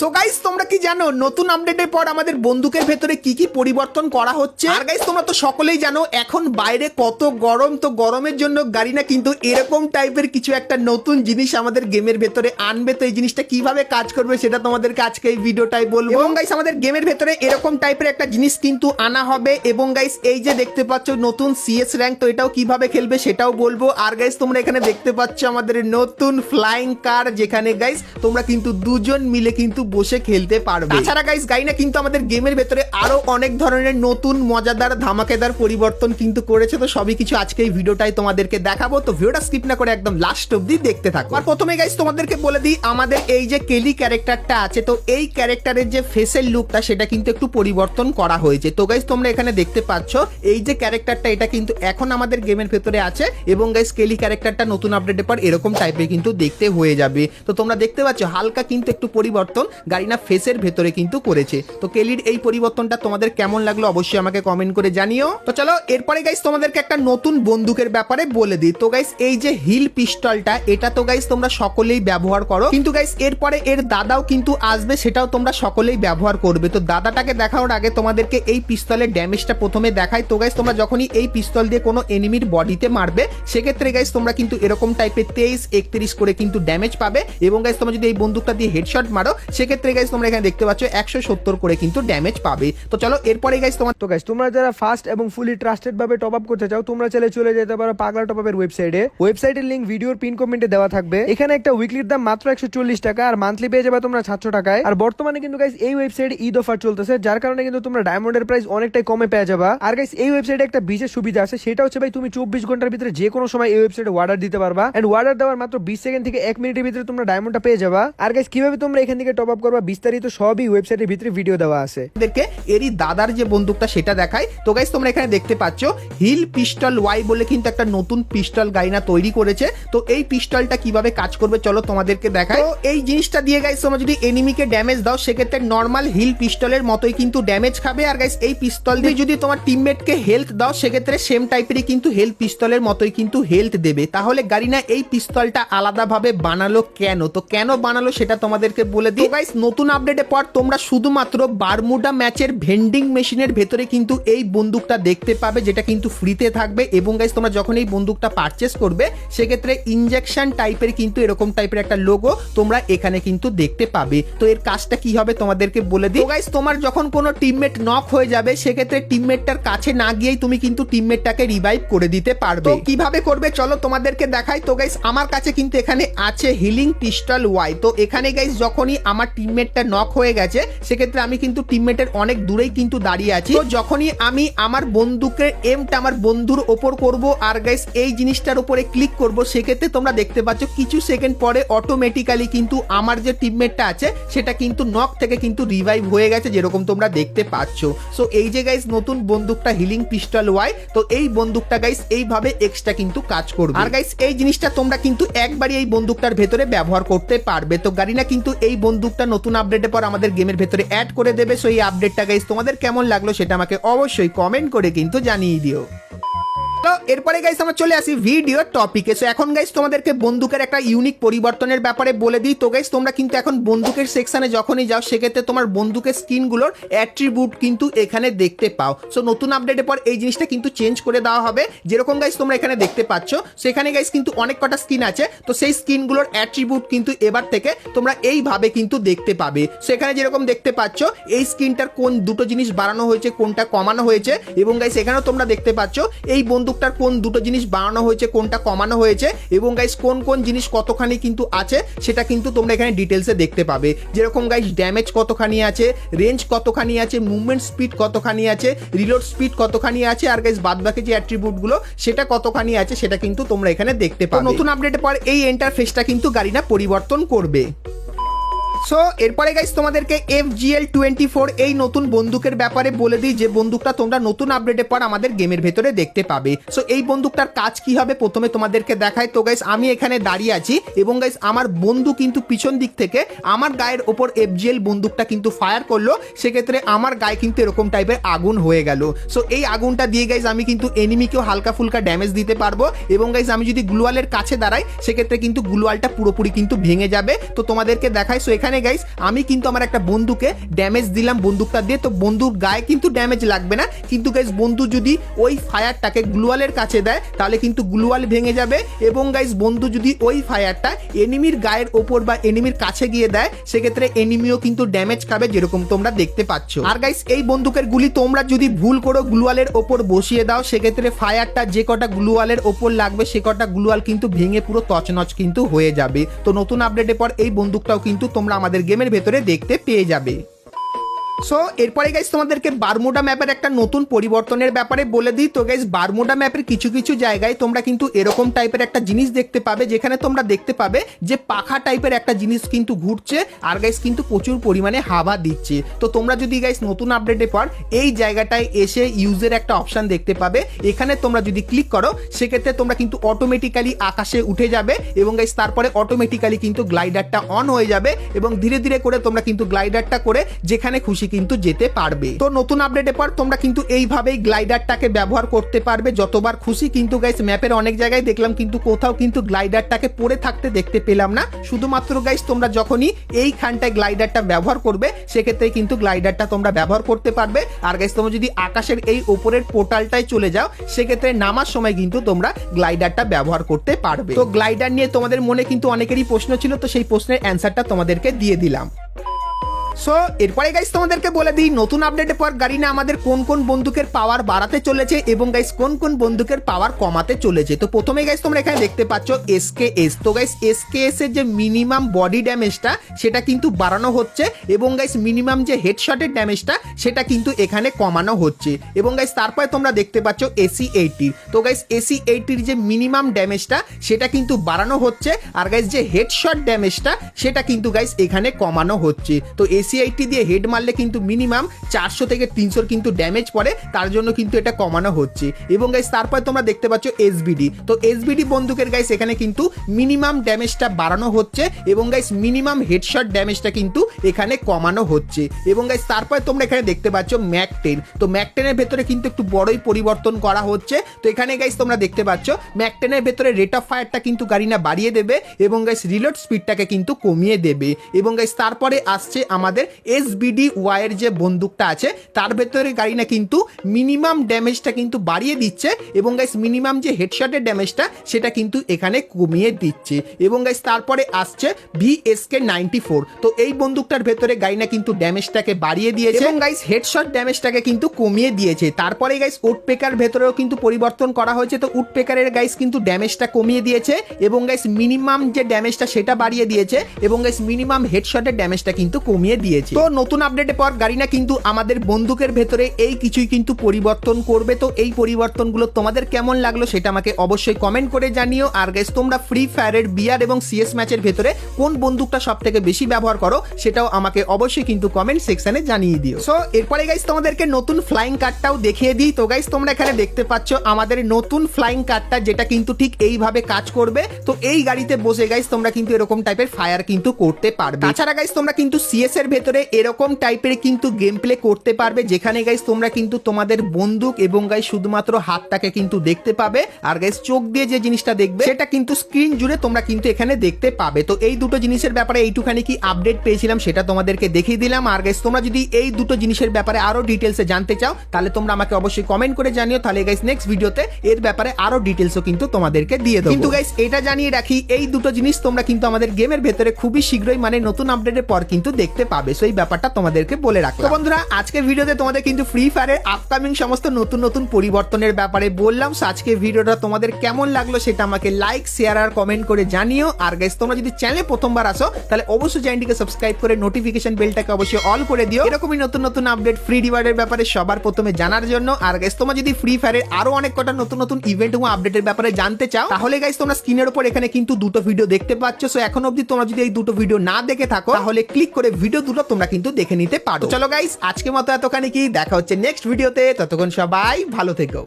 So guys তোমরা কি জানো নতুন আপডেটের পর আমাদের বন্দুকের ভেতরে কি কি পরিবর্তন করা হচ্ছে? আর গাইস তোমরা তো সকলেই জানো এখন বাইরে কত গরম, তো গরমের জন্য গারিনা কিন্তু এরকম টাইপের কিছু একটা নতুন জিনিস আমাদের গেমের ভেতরে আনবে। তো এই জিনিসটা কিভাবে কাজ করবে সেটা তোমাদেরকে আজকে এই ভিডিওটাই বলবো। এবং গাইস আমাদের গেমের ভেতরে এরকম টাইপের একটা জিনিস কিন্তু আনা হবে। এবং গাইস এই যে দেখতে পাচ্ছ নতুন সিএস র্যাঙ্ক, তো এটাও কিভাবে খেলবে সেটাও বলবো। আর গাইস তোমরা এখানে দেখতে পাচ্ছ আমাদের নতুন ফ্লাইং কার, যেখানে গাইস তোমরা কিন্তু দুজন মিলে কিন্তু বসে খেলতে পারবে। তাছাড়া গাইস গাইনা কিন্তু আমাদের গেমের ভেতরে আরো অনেক ধরনের নতুন মজাদার ধামাকেদার পরিবর্তন কিন্তু করেছে। তো সবই কিছু আজকে এই ভিডিওটাই তোমাদেরকে দেখাবো, তো ভিডিওটা স্কিপ না করে একদম লাস্ট অবধি দেখতে থাকো। আর প্রথমে গাইস তোমাদেরকে বলে দিই আমাদের এই যে কেলি ক্যারেক্টারটা আছে, তো এই ক্যারেক্টারের যে ফেসের লুকটা সেটা কিন্তু একটু পরিবর্তন করা হয়েছে। তো গাইস তোমরা এখানে দেখতে পাচ্ছ এই যে ক্যারেক্টারটা এটা কিন্তু এখন আমাদের গেমের ভেতরে আছে। এবং গাইস কেলি ক্যারেক্টারটা নতুন আপডেটের পর এরকম টাইপের কিন্তু দেখতে হয়ে যাবে। তো তোমরা দেখতে পাচ্ছ হালকা কিন্তু একটু পরিবর্তন গারিনা ফেসের ভেতরে কিন্তু করেছে। তো কেলির এই পরিবর্তনটা তোমাদের কেমন লাগলো অবশ্যই আমাকে কমেন্ট করে জানিও। তো চলো এরপরে গাইস তোমাদেরকে একটা নতুন বন্দুকের ব্যাপারে বলে দিই। তো গাইস এই যে হিল পিস্টলটা এটা তো গাইস তোমরা সকলেই ব্যবহার করো, কিন্তু গাইস এরপরে এর দাদাও কিন্তু আসবে, সেটাও তোমরা সকলেই ব্যবহার করবে। তো দাদাটাকে দেখানোর আগে তোমাদেরকে এই পিস্তলের ড্যামেজটা প্রথমে দেখাই। তো গাইস তোমরা যখনই এই পিস্তল দিয়ে কোনো এনিমির বডিতে মারবে সেক্ষেত্রে গাইস তোমরা কিন্তু এরকম টাইপের 23-31 করে কিন্তু ড্যামেজ পাবে। এবং গাইস তোমরা যদি এই বন্দুকটা দিয়ে হেডশট মারো সেক্ষেত্রে গাইস তোমরা এখানে দেখতে পাচ্ছ 170 করে কিন্তু ড্যামেজ পাবে। তো চলো এরপরে গাইস তোমরা যারা ফাস্ট এবং ফুলি ট্রাস্টেড ভাবে টপ আপ করতে চাও তোমরা চাইলে চলে যেতে পারো পাগলা টপ আপের ওয়েবসাইটের লিংক ভিডিওর পিন কমেন্টে দেওয়া থাকবে। এখানে একটা উইকলির দাম মাত্র 140 টাকা আর মান্থলি পেয়ে যাবে তোমরা 700 টাকায়। আর বর্তমানে কিন্তু গাইস এই ওয়েবসাইটে ঈদ অফার চলতেছে, যার কারণে কিন্তু তোমরা ডায়মন্ডের প্রাইস অনেকটাই কমে পেয়ে যাবা। আর গাইস এই ওয়েবসাইটে একটা বিশেষ সুবিধা আছে, সেটা হচ্ছে ভাই তুমি 24 ঘন্টার ভিতরে যে কোনো সময় এই ওয়েবসাইটে অর্ডার দিতে পারবা। এন্ড অর্ডার দেওয়ার মাত্র 20 সেকেন্ড থেকে 1 মিনিটের ভিতরে তোমরা ডায়মন্ডটা পেয়ে যাবা। আর গাইস কিভাবে তোমরা এখান থেকে টপ আপ করবা বিস্তারিত সবই ওয়েবসাইটের ভিতরে ভিডিও দেওয়া আছে। এরই দাদার যে বন্দুকটা সেটা দেখাই। তো গাইস তোমরা এখানে দেখতে পাচ্ছ হিল পিস্টল ওয়াই বলে কিন্তু একটা নতুন পিস্টল গাইনা তৈরি করেছে। তো এই পিস্টলটা কিভাবে কাজ করবে চলো তোমাদেরকে দেখাই। তো এই জিনিসটা দিয়ে গাইস তোমরা যদি এনিমিকে ড্যামেজ দাও সেক্ষেত্রে নর্মাল হিল পিস্টলের মতোই কিন্তু ড্যামেজ খাবে। আর গাইস এই পিস্তল দিয়ে যদি তোমার টিমমেটকে হেলথ দাও সেক্ষেত্রে সেম টাইপেরই কিন্তু হেলথ পিস্তলের মতোই কিন্তু হেলথ দেবে। তাহলে গারিনা এই পিস্তলটা আলাদাভাবে বানালো কেন? তো কেন বানালো সেটা তোমাদেরকে বলে দিই। গাইস নতুন আপডেটের পর তোমরা শুধুমাত্র বারমুডা ম্যাচের ভেন্ডিং মেশিনের ভেতরে কিন্তু এই বন্দুকটা দেখতে পাবে, যেটা কিন্তু ফ্রিতে থাকবে। এবং গাইস তোমরা যখন এই বন্দুকটা পারচেস করবে সেক্ষেত্রে ইনজেকশন টাইপের কিন্তু এরকম টাইপের একটা লোগো তোমরা এখানে কিন্তু দেখতে পাবে। তো এর কাজটা কি হবে তোমাদেরকে বলে দিই। গাইস তোমার যখন কোনো টিমমেট নক হয়ে যাবে সেক্ষেত্রে টিমমেটটার কাছে না গিয়েই তুমি কিন্তু টিমমেটটাকে রিভাইভ করে দিতে পারবে। তো কিভাবে করবে চলো তোমাদেরকে দেখাই। তো গাইস আমার কাছে কিন্তু এখানে আছে হিলিং পিস্টল ওয়াই। তো এখানে গাইস যখনই আমার টিমমেটটা নক হয়ে গেছে সেক্ষেত্রে আমি কিন্তু টিমমেটের অনেক দূরেই কিন্তু দাঁড়িয়ে আছি। তো যখনই আমি আমার বন্দুকের এমটা আমার বন্ধুর ওপর করব আর গাইস এই জিনিসটার উপরে ক্লিক করব সেক্ষেত্রে তোমরা দেখতে পাচ্ছ কিছু সেকেন্ড পরে অটোমেটিক্যালি কিন্তু আমার যে টিমমেটটা আছে সেটা কিন্তু নক থেকে কিন্তু রিভাইভ হয়ে গেছে, যেরকম তোমরা দেখতে পাচ্ছ। সো এই যে গাইস নতুন বন্দুকটা হিলিং পিস্টল ওয়াই, তো এই বন্দুকটা গাইস এইভাবে এক্সট্রা কিন্তু কাজ করবে। আর গাইস এই জিনিসটা তোমরা কিন্তু একবারই এই বন্দুকটার ভেতরে ব্যবহার করতে পারবে। তো গারিনা কিন্তু এই বন্দুকটা নতুন আপডেটের পর আমাদের গেমের ভেতরে অ্যাড করে দেবে। সো এই আপডেটটা গাইস তোমাদের কেমন লাগলো সেটা আমাকে অবশ্যই কমেন্ট করে কিন্তু জানিয়ে দিও। তো এরপরে গাইস আমরা চলে আসি ভিডিও টপিকে। সো এখন গাইস তোমাদেরকে বন্দুকের একটা ইউনিক পরিবর্তনের ব্যাপারে বলে দিই। তো গাইস তোমরা কিন্তু এখন বন্দুকের সেকশনে যখনই যাও সেক্ষেত্রে তোমার বন্দুকের স্কিনগুলোর অ্যাট্রিবিউট কিন্তু এখানে দেখতে পাও। সো নতুন আপডেটের পর এই জিনিসটা কিন্তু চেঞ্জ করে দেওয়া হবে। যেরকম গাইস তোমরা এখানে দেখতে পাচ্ছ সেখানে গাইস কিন্তু অনেক কটা স্কিন আছে, তো সেই স্কিনগুলোর অ্যাট্রিবিউট কিন্তু এবার থেকে তোমরা এইভাবে কিন্তু দেখতে পাবে। সেখানে যেরকম দেখতে পাচ্ছ এই স্কিনটার কোন দুটো জিনিস বাড়ানো হয়েছে কোনটা কমানো হয়েছে। এবং গাইস এখানেও তোমরা দেখতে পাচ্ছ এই বন্দুকটার কোন দুটো জিনিস বাড়ানো হয়েছে কোনটা কমানো হয়েছে। এবং গাইস কোন কোন জিনিস কতখানি কিন্তু আছে সেটা কিন্তু তোমরা এখানে ডিটেলসে দেখতে পাবে। যেরকম গাইস ড্যামেজ কতখানি আছে, রেঞ্জ কতখানি আছে, মুভমেন্ট স্পিড কতখানি আছে, রিলোড স্পিড কতখানি আছে, আর গাইস বাদবাকি যে অ্যাট্রিবিউট গুলো সেটা কতখানি আছে সেটা কিন্তু তোমরা এখানে দেখতে পাবে। নতুন আপডেটের পর এই ইন্টারফেসটা কিন্তু গারিনা পরিবর্তন করবে। সো এরপরে গাইস তোমাদেরকে FGL-24 এই নতুন বন্দুকের ব্যাপারে বলে দিই, যে বন্দুকটা তোমরা নতুন আপডেটের পর আমাদের গেমের ভেতরে দেখতে পাবে। সো এই বন্দুকটার কাজ কি হবে প্রথমে তোমাদেরকে দেখাই। তো গাইস আমি এখানে দাঁড়িয়ে আছি এবং গাইস আমার বন্ধু কিন্তু পিছন দিক থেকে আমার গায়ের ওপর FGL বন্দুকটা কিন্তু ফায়ার করলো, সেক্ষেত্রে আমার গায়ে কিন্তু এরকম টাইপের আগুন হয়ে গেল। সো এই আগুনটা দিয়ে গাইস আমি কিন্তু এনিমিকেও হালকা ফুলকা ড্যামেজ দিতে পারবো। এবং গাইস আমি যদি গ্লুয়ালের কাছে দাঁড়াই সেক্ষেত্রে কিন্তু গ্লুয়ালটা পুরোপুরি কিন্তু ভেঙে যাবে। তো তোমাদেরকে দেখাই। সো এখানে এখানে গাইস আমি কিন্তু আমার একটা বন্ধুকে ড্যামেজ দিলাম বন্দুকটা দিয়ে, তো বন্ধুর গায়ে কিন্তু ড্যামেজ লাগবে না, কিন্তু গাইস বন্ধু যদি ওই ফায়ারটাকে গ্লুয়ালের কাছে দেয় তাহলে কিন্তু গ্লুয়াল ভেঙে যাবে, এবং গাইস বন্ধু যদি ওই ফায়ারটা এনিমির গায়ের ওপর বা এনিমির কাছে গিয়ে দেয় সেক্ষেত্রে এনিমিও কিন্তু ড্যামেজ খাবে, যেরকম তোমরা দেখতে পাচ্ছ। আর গাইস এই বন্দুকের গুলি তোমরা যদি ভুল করো গ্লুয়ালের ওপর বসিয়ে দাও সেক্ষেত্রে ফায়ারটা যে কটা গ্লুয়ালের ওপর লাগবে সে কটা গ্লুয়াল কিন্তু ভেঙে পুরো তছনছ কিন্তু হয়ে যাবে। তো নতুন আপডেটের পর এই বন্দুকটাও কিন্তু তোমরা আমাদের গেমের ভেতরে দেখতে পেয়ে যাবে। সো এরপরে গাইস তোমাদেরকে বারমুডা ম্যাপের একটা নতুন পরিবর্তনের ব্যাপারে বলে দিই। তো গাইস বারমুডা ম্যাপের কিছু কিছু জায়গায় তোমরা কিন্তু এরকম টাইপের একটা জিনিস দেখতে পাবে, যেখানে তোমরা দেখতে পাবে যে পাখা টাইপের একটা জিনিস কিন্তু ঘুরছে আর গাইস কিন্তু প্রচুর পরিমাণে হাওয়া দিচ্ছে। তো তোমরা যদি গাইস নতুন আপডেটের পর এই জায়গাটায় এসে ইউজের একটা অপশন দেখতে পাবে, এখানে তোমরা যদি ক্লিক করো সেক্ষেত্রে তোমরা কিন্তু অটোমেটিক্যালি আকাশে উঠে যাবে এবং গাইস তারপরে অটোমেটিক্যালি কিন্তু গ্লাইডারটা অন হয়ে যাবে এবং ধীরে ধীরে করে তোমরা কিন্তু গ্লাইডারটা করে যেখানে খুশি কিন্তু যেতে পারবে। তো নতুন আপডেটের পর তোমরা কিন্তু এইভাবেই গ্লাইডারটাকে ব্যবহার করতে পারবে যতবার খুশি। কিন্তু গাইস ম্যাপের অনেক জায়গায় দেখলাম কিন্তু কোথাও কিন্তু গ্লাইডারটাকে পড়ে থাকতে দেখতে পেলাম না, শুধুমাত্র গাইস তোমরা যখনই এইখানটায় গ্লাইডারটা ব্যবহার করবে সেক্ষেত্রে কিন্তু গ্লাইডারটা তোমরা ব্যবহার করতে পারবে। আর গাইস তোমরা যদি আকাশের এই উপরের পোর্টালটায় চলে যাও সেক্ষেত্রে নামার সময় কিন্তু তোমরা গ্লাইডারটা ব্যবহার করতে পারবে। তো গ্লাইডার নিয়ে তোমাদের মনে কিন্তু অনেকেরই প্রশ্ন ছিল, তো সেই প্রশ্নের অ্যান্সারটা তোমাদেরকে দিয়ে দিলাম। সো এরপরে গাইস তোমাদেরকে বলে দিই নতুন আপডেটের পর গারিনা আমাদের কোন কোন বন্দুকের পাওয়ার বাড়াতে চলেছে এবং গাইস কোন কোন বন্দুকের পাওয়ার কমাতে চলেছে। তো প্রথমে গাইস তোমরা এখানে দেখতে পাচ্ছ এসকেএস। তো গাইস এসকেএস এর যে মিনিমাম বডি ড্যামেজটা সেটা কিন্তু বাড়ানো হচ্ছে এবং গাইস মিনিমাম যে হেডশটের ড্যামেজটা সেটা কিন্তু এখানে কমানো হচ্ছে এবং গাইস তারপরে তোমরা দেখতে পাচ্ছ AC-80। তো গাইস AC-80 যে মিনিমাম ড্যামেজটা সেটা কিন্তু বাড়ানো হচ্ছে আর গাইস যে হেডশট ড্যামেজটা সেটা কিন্তু গাইস এখানে কমানো হচ্ছে। তো AC-80 দিয়ে হেড মারলে কিন্তু মিনিমাম 400 থেকে 300 কিন্তু ড্যামেজ পড়ে, তার জন্য কিন্তু এটা কমানো হচ্ছে এবং গাইস তারপরে তোমরা দেখতে পাচ্ছ SBD। তো SBD বন্দুকের গাইস এখানে কিন্তু মিনিমাম ড্যামেজটা বাড়ানো হচ্ছে এবং গাইস মিনিমাম হেডশট ড্যামেজটা কিন্তু এখানে কমানো হচ্ছে এবং গাইস তারপরে তোমরা এখানে দেখতে পাচ্ছ ম্যাক-10। তো ম্যাক-10 এর ভেতরে কিন্তু একটু বড়ই পরিবর্তন করা হচ্ছে। তো এখানে গাইস তোমরা দেখতে পাচ্ছ ম্যাক-10 এর ভেতরে রেট অফ ফায়ারটা কিন্তু গারিনা বাড়িয়ে দেবে এবং গাইস রিলোড স্পিডটাকে কিন্তু কমিয়ে দেবে এবং গাইস তারপরে আসছে আমাদের SBD-Y এর যে বন্দুকটা আছে তার ভেতরে গারিনা কিন্তু মিনিমাম ড্যামেজটা কিন্তু বাড়িয়ে দিচ্ছে এবং গাইস মিনিমাম যে হেডশটের ড্যামেজটা সেটা কিন্তু এখানে কমিয়ে দিচ্ছে এবং গাইস তারপরে আসছে VSK-94। তো এই বন্দুকটার ভেতরে গারিনা কিন্তু ড্যামেজটাকে বাড়িয়ে দিয়েছে এবং গাইস হেডশট ড্যামেজটাকে কিন্তু কমিয়ে দিয়েছে। তারপরে গাইস উডপেকার ভেতরেও কিন্তু পরিবর্তন করা হয়েছে। তো উডপেকারের গাইস কিন্তু ড্যামেজটা কমিয়ে দিয়েছে এবং গাইস মিনিমাম যে ড্যামেজটা সেটা বাড়িয়ে দিয়েছে এবং গাইস মিনিমাম হেডশটের ড্যামেজটা কিন্তু কমিয়ে দিয়েছে। তো নতুন আপডেটের পর গারিনা কিন্তু আমাদের বন্দুকের ভেতরে এই কিছুই কিন্তু পরিবর্তন করবে। তো এই পরিবর্তনগুলো তোমাদের কেমন লাগলো সেটা আমাকে অবশ্যই কমেন্ট করে জানিও। আর গাইস তোমরা ফ্রি ফায়ারের বিআর এবং সিএস ম্যাচের ভেতরে কোন বন্দুকটা সবথেকে বেশি ব্যবহার করো সেটাও আমাকে অবশ্যই কিন্তু কমেন্ট সেকশনে জানিয়ে দিও। সো এরপরে গাইস তোমাদেরকে নতুন ফ্লাইং কার্ডটাও দেখিয়ে দিই। তো গাইস তোমরা এখানে দেখতে পাচ্ছ আমাদের নতুন ফ্লাইং কার্ডটা, যেটা কিন্তু ঠিক এইভাবে কাজ করবে। তো এই গাড়িতে বসে গাইস তোমরা কিন্তু এরকম টাইপের ফায়ার কিন্তু করতে পারবে। তাছাড়া গাইস তোমরা কিন্তু সিএস এর ভেতরে এরকম টাইপের কিন্তু গেম প্লে করতে পারবে, যেখানে গাইস তোমরা কিন্তু তোমাদের বন্দুক এবং গাইস শুধুমাত্র হাতটাকে কিন্তু দেখতে পাবে আর গাইস চোখ দিয়ে যে জিনিসটা দেখবে সেটা কিন্তু স্ক্রিন জুড়ে তোমরা কিন্তু এখানে দেখতে পাবে। তো এই দুটো জিনিসের ব্যাপারে এইটুখানি কি আপডেট পেয়েছিলাম সেটা তোমাদেরকে দেখিয়ে দিলাম। আর গাইস তোমরা যদি এই দুটো জিনিসের ব্যাপারে আরো ডিটেলসে জানতে চাও তাহলে তোমরা আমাকে অবশ্যই কমেন্ট করে জানিও, তাহলে গাইস নেক্সট ভিডিওতে এর ব্যাপারে আরো ডিটেলসও কিন্তু তোমাদেরকে দিয়ে দেবো। কিন্তু গাইস এটা জানিয়ে রাখি এই দুটো জিনিস তোমরা কিন্তু আমাদের গেমের ভেতরে খুবই শীঘ্রই মানে নতুন আপডেটের পর কিন্তু দেখতে পাবে। সো এই ব্যাপারটা তোমাদেরকে বলে রাখলাম। তো বন্ধুরা আজকের ভিডিওতে তোমাদের কিন্তু ফ্রি ফায়ারের আপকামিং সমস্ত নতুন নতুন পরিবর্তনের ব্যাপারে বললাম। সো আজকের ভিডিওটা তোমাদের কেমন লাগলো সেটা আমাকে লাইক শেয়ার আর কমেন্ট করে জানিও। আর গাইস তোমরা যদি চ্যানেলে প্রথমবার আসো তাহলে অবশ্যই চ্যানেলটিকে সাবস্ক্রাইব করে নোটিফিকেশন বেলটাকে অবশ্যই অল করে দিও, এরকমই নতুন নতুন আপডেট ফ্রি রিওয়ার্ডের ব্যাপারে সবার প্রথমে জানার জন্য। আর গাইস তোমরা যদি ফ্রি ফায়ারের আরো অনেক কটা নতুন নতুন ইভেন্ট এবং আপডেটের ব্যাপারে জানতে চাও তাহলে গাইস তোমরা স্ক্রিনের উপর এখানে কিন্তু দুটো ভিডিও দেখতে পাচ্ছ। সো এখন অবধি তোমরা যদি এই দুটো ভিডিও না দেখে থাকো তাহলে ক্লিক করে ভিডিও দুটো তোমরা কিন্তু দেখে নিতে পারো। চলো গাইস আজকের মতো এতখানি কি, দেখা হচ্ছে নেক্সট ভিডিওতে, ততক্ষণ সবাই ভালো থেকো।